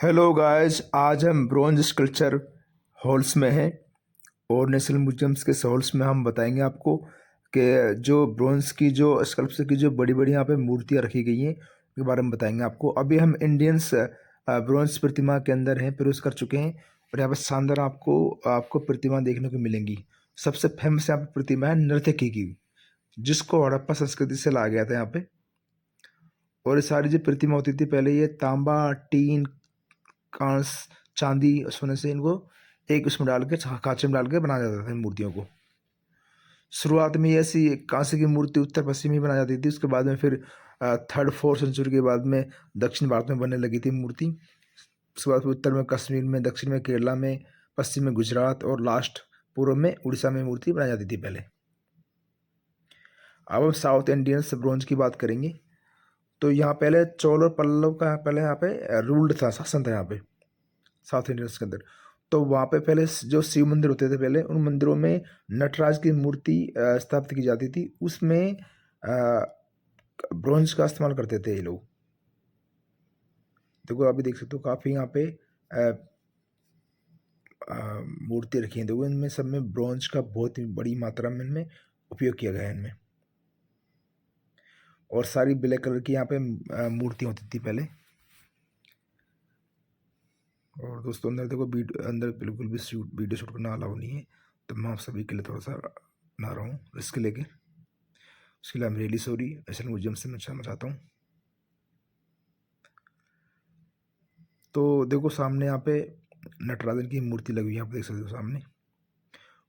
Hello guys, आज हम bronze sculpture halls में हैं और नेशनल म्यूजियम्स के हॉल्स में हम बताएंगे आपको कि जो ब्रोंज की जो स्कल्पचर की जो बड़ी बड़ी यहाँ पे मूर्तियाँ रखी गई हैं उनके बारे में बताएंगे आपको। अभी हम इंडियंस ब्रोंज प्रतिमा के अंदर हैं, प्रवेश कर चुके हैं और यहाँ पे शानदार आपको आपको प्रतिमा देखने को मिलेंगी। सबसे फेमस यहाँ पे प्रतिमा है नर्तकी की, जिसको हड़प्पा संस्कृति से लाया गया था यहाँ पे। और ये सारी जो प्रतिमा होती थी पहले, ये तांबा, टीन, कांस, चांदी, सोने से इनको एक उसमें डाल के खांचे में डाल के बनाया जाता था इन मूर्तियों को। शुरुआत में ये ऐसी कांसे की मूर्ति उत्तर पश्चिम ही बनाई जाती थी। उसके बाद में फिर थर्ड फोर्थ सेंचुरी के बाद में दक्षिण भारत में बनने लगी थी मूर्ति। उसके बाद फिर उत्तर में कश्मीर में, दक्षिण में केरला में, पश्चिम में गुजरात और लास्ट पूर्व में उड़ीसा में मूर्ति बनाई जाती थी पहले। अब हम साउथ इंडियन ब्रोंज की बात करेंगे। तो यहाँ पहले चोल और पल्लव का पहले यहाँ पे रूल्ड था, शासन था यहाँ पे साउथ इंडियंस के अंदर। तो वहाँ पे पहले जो शिव मंदिर होते थे पहले, उन मंदिरों में नटराज की मूर्ति स्थापित की जाती थी। उसमें ब्रोंज का इस्तेमाल करते थे ये लोग। देखो अभी देख सकते हो काफ़ी यहाँ पे मूर्ति रखी हैं। देखो इनमें सब में ब्रोंज का बहुत ही बड़ी मात्रा में इनमें उपयोग किया गया है इनमें। और सारी ब्लैक कलर की यहाँ पे मूर्तियाँ होती थी पहले। और दोस्तों अंदर देखो अंदर बिल्कुल भी वीडियो शूट करना अलाउ नहीं है, तो मैं आप सभी के लिए थोड़ा सा बना रहा हूँ रिस्क लेके। उसके लिए I am really sorry, national museum से मैं क्षमा चाहता हूँ। तो देखो सामने यहाँ पे नटराजन की मूर्ति लगी हुई है, आप देख सकते हो सामने।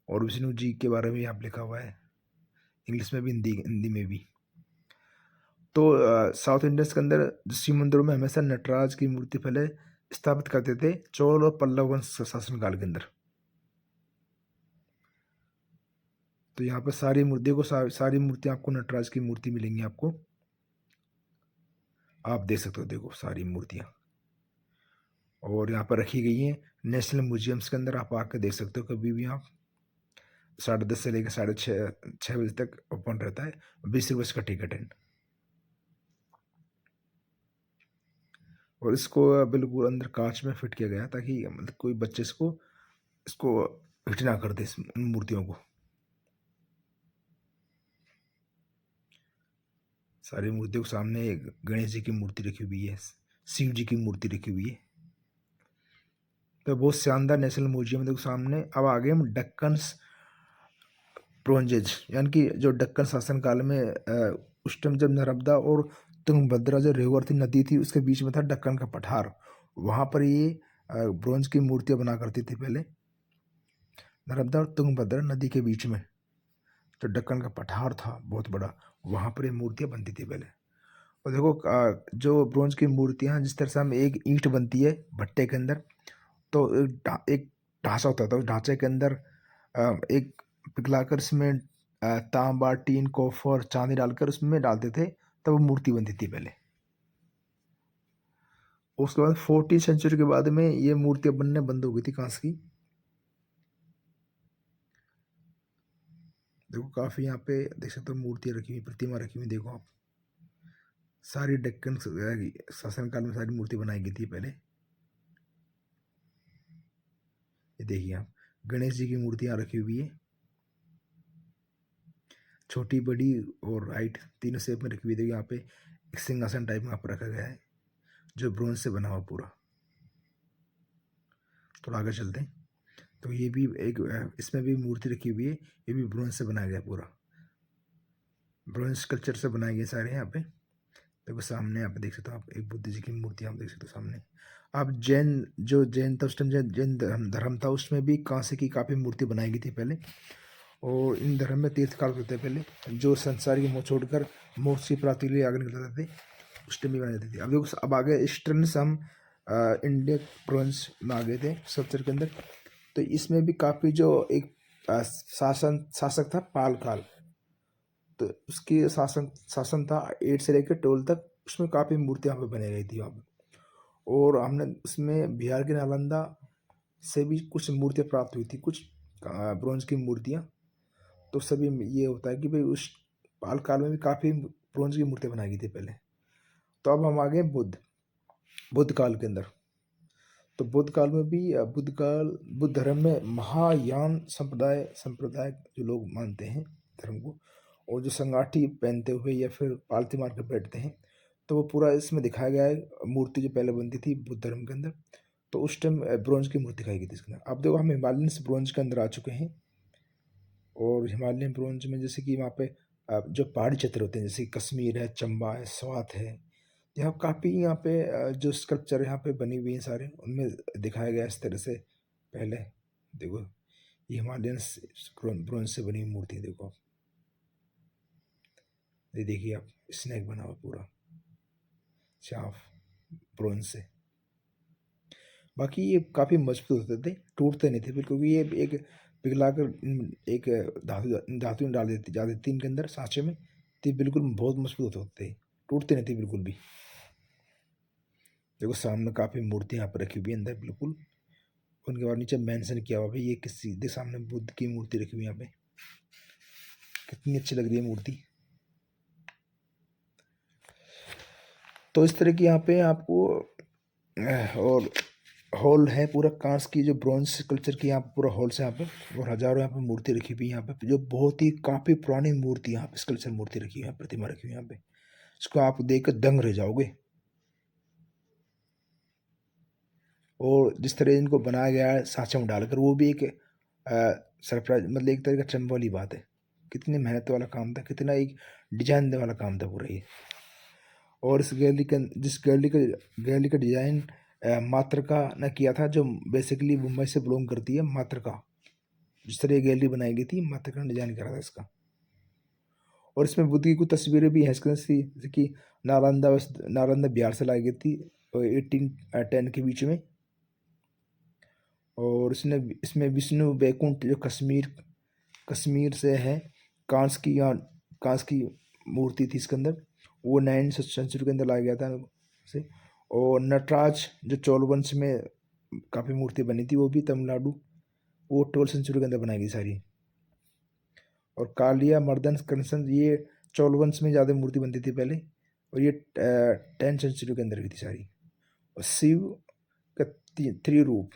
और विष्णु जी के बारे में यहाँ पे लिखा हुआ है, इंग्लिश में भी, हिंदी में भी। तो साउथ इंडियंस के अंदर शिव मंदिरों में हमेशा नटराज की मूर्ति पहले स्थापित करते थे चोल और पल्लव वंश शासनकाल के अंदर। तो यहाँ पर सारी मूर्तियों को सारी मूर्तियाँ आपको नटराज की मूर्ति मिलेंगी आपको। आप देख सकते हो, देखो सारी मूर्तियाँ और यहाँ पर रखी गई हैं नेशनल म्यूजियम्स के अंदर। आप आकर देख सकते हो कभी भी। आप 10:30 से लेकर 6:30 बजे तक ओपन रहता है। 20 रुपये का टिकट है। और इसको बिल्कुल अंदर कांच में फिट किया गया ताकि मतलब कोई बच्चे इसको हिट ना कर दे इन मूर्तियों को। सारी मूर्तियों के सामने गणेश जी की मूर्ति रखी हुई है, शिव जी की मूर्ति रखी हुई है। तो बहुत शानदार नेशनल म्यूजियम देखो सामने। अब आगे हम डक्कन्स ब्रोंजेज, यानी कि जो डक्कन शासन काल में उस टाइम जब नर्मदा और तुंगभद्रा जो रिवर थी, नदी थी, उसके बीच में था डक्कन का पठार। वहाँ पर ये ब्रोंज की मूर्तियाँ बना करती थी पहले। नर्मदा और तुंगभद्रा नदी के बीच में जो डक्कन का पठार था बहुत बड़ा, वहाँ पर ये मूर्तियाँ बनती थी पहले। और देखो जो ब्रोंज की मूर्तियाँ, जिस तरह से हम एक ईंट बनती है भट्टे के अंदर, तो एक ढांचा होता था। उस ढांचे के अंदर एक पिघलाकर इसमें तांबा, टीन, कॉपर, चांदी डालकर उसमें डालते थे, तब वो मूर्ति बनती थी पहले। उसके बाद 14वीं सेंचुरी के बाद में ये मूर्तियाँ बनने बंद हो गई थी कांस की। देखो काफ़ी यहाँ पे देख सकते हो मूर्तियाँ रखी हुई, प्रतिमा रखी हुई। देखो आप सारी डेक्कन शासनकाल में सारी मूर्ति बनाई गई थी पहले। ये देखिए आप, गणेश जी की मूर्तियाँ रखी हुई है, छोटी, बड़ी और हाइट तीनों शेप में रखी हुई। देखिए यहाँ पे एक सिंहासन टाइप में यहाँ पर रखा गया है जो ब्रोंज से बना हुआ पूरा। थोड़ा आगे चलते हैं तो ये भी एक इसमें भी मूर्ति रखी हुई है। ये भी ब्रोंज से बनाया गया, पूरा ब्रोंज स्कल्पचर से बनाए गए सारे यहाँ पे। देखो सामने आप देख सकते हो, आप एक बुद्ध जी की मूर्ति आप देख सकते हो सामने। आप जैन था उस टाइम, जैन धर्म था, उसमें भी कांसे की काफ़ी मूर्ति बनाई गई थी पहले। और इन धर्म में तीर्थ काल करते पहले, जो संसार की मोह छोड़कर मोक्ष की प्राप्ति के लिए आगे निकल जाते थे, उस टाइम भी बनाई जाती थी। अब देखो अब आगे ईस्टर्न से हम इंडिया ब्रोंज में आ गए थे स्कल्पचर के अंदर। तो इसमें भी काफ़ी जो एक शासक था पाल काल, तो उसकी शासन था 8 से लेकर 12 तक। उसमें काफ़ी मूर्तियाँ यहाँ पे बनाई गई थी वहाँ पे। और हमने उसमें बिहार के नालंदा से भी कुछ मूर्तियाँ प्राप्त हुई थी, कुछ ब्रोंज की मूर्तियाँ। तो सभी ये होता है कि भाई उस पाल काल में भी काफ़ी ब्रोंज की मूर्तियाँ बनाई गई थी पहले। तो अब हम आ गए बुद्ध काल के अंदर। तो बुद्ध काल में भी बुद्ध धर्म में महायान संप्रदाय जो लोग मानते हैं धर्म को, और जो संगाठी पहनते हुए या फिर पालती मार कर बैठते हैं, तो वो पूरा इसमें दिखाया गया है। मूर्ति जो पहले बनती थी बुद्ध धर्म के अंदर, तो उस टाइम ब्रोंज की मूर्ति दिखाई गई थी इसके अंदर। अब देखो हम हिमालयन ब्रोंज के अंदर आ चुके हैं, और हिमालयन ब्रोंज में जैसे कि वहाँ पे जो पहाड़ी क्षेत्र होते हैं, जैसे कश्मीर है, चंबा है, स्वात है, यहाँ काफ़ी यहाँ पे जो स्कल्पचर यहाँ पे बनी हुई हैं सारे, उनमें दिखाया गया इस तरह से। पहले देखो ये हिमालयन ब्रोंज से बनी मूर्ति है, देखो आप, ये देखिए आप, स्नेक बना हुआ पूरा चाफ ब्रोंज से। बाकी ये काफ़ी मजबूत होते थे, टूटते नहीं थे बिल्कुल, क्योंकि ये एक पिघलाकर एक धातु में डाल देती इनके अंदर सांचे में, तो ये बिल्कुल बहुत मजबूत होते थे, टूटते नहीं थे बिल्कुल भी। देखो सामने काफ़ी मूर्तियाँ यहाँ पर रखी हुई है अंदर बिल्कुल, उनके बाद नीचे मेंशन किया हुआ भाई ये किस सीधे सामने बुद्ध की मूर्ति रखी हुई है यहाँ पे, कितनी अच्छी लग रही है मूर्ति। तो इस तरह की यहाँ पे आपको और हॉल है पूरा कांच की, जो ब्रॉन्ज कल्चर की यहाँ पे पूरा हॉल से यहाँ पे, और हजारों यहाँ पे मूर्ति रखी हुई है यहाँ पे, जो बहुत ही काफ़ी पुरानी मूर्ति यहाँ पे स्कल्पचर मूर्ति रखी हुई है, प्रतिमा रखी हुई है यहाँ पे, इसको आप देख कर दंग रह जाओगे। और जिस तरह इनको बनाया गया है सांचे में डालकर, वो भी एक सरप्राइज, मतलब एक तरह का चंब वाली बात है। कितनी मेहनत वाला काम था, कितना एक डिजाइन देने वाला काम था पूरा ये। और इस गैलरी का डिजाइन मातृका ने किया था, जो बेसिकली मुंबई से बिलोंग करती है मातृका। जिस तरह ये गैलरी बनाई गई थी, मातृका ने डिजाइन करा था इसका। और इसमें बुद्ध की कुछ तस्वीरें भी हैं इसके अंदर, जैसे कि नालंदा बिहार से लाई गई थी 1810 के बीच में। और इसमें विष्णु बैकुंठ जो कश्मीर से है, कांस की या कांस की मूर्ति थी इसके अंदर, वो 9th सेंचुरी के अंदर लाया गया था से। और नटराज जो चोल वंश में काफ़ी मूर्ति बनी थी, वो भी तमिलनाडु, वो 12th सेंचुरी के अंदर बनाई गई सारी। और कालिया मर्दन कंसन, ये चोल वंश में ज़्यादा मूर्ति बनती थी पहले, और ये 10th सेंचुरी के अंदर की थी सारी। और शिव का 3 रूप,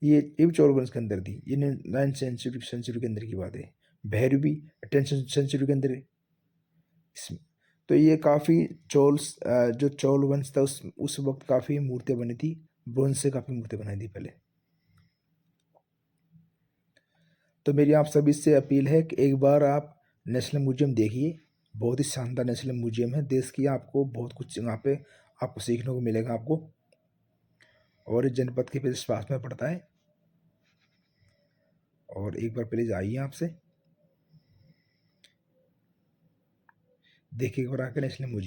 ये भी चोल वंश के अंदर थी, ये 9th सेंचुरी के अंदर की बात है। भैरवी 10th सेंचुरी के अंदर है इसमें। तो ये काफ़ी जो चोल वंश था उस वक्त काफ़ी मूर्तियाँ बनी थी, ब्रोंज से काफ़ी मूर्तियाँ बनाई थी पहले। तो मेरी आप सभी से अपील है कि एक बार आप नेशनल म्यूजियम देखिए, बहुत ही शानदार नेशनल म्यूजियम है देश की, आपको बहुत कुछ यहाँ पे आपको सीखने को मिलेगा आपको। और इस जनपद के पास में पड़ता है, और एक बार प्लीज़ आइए, आपसे देखिए एक बार आकर नेशनल म्यूजियम।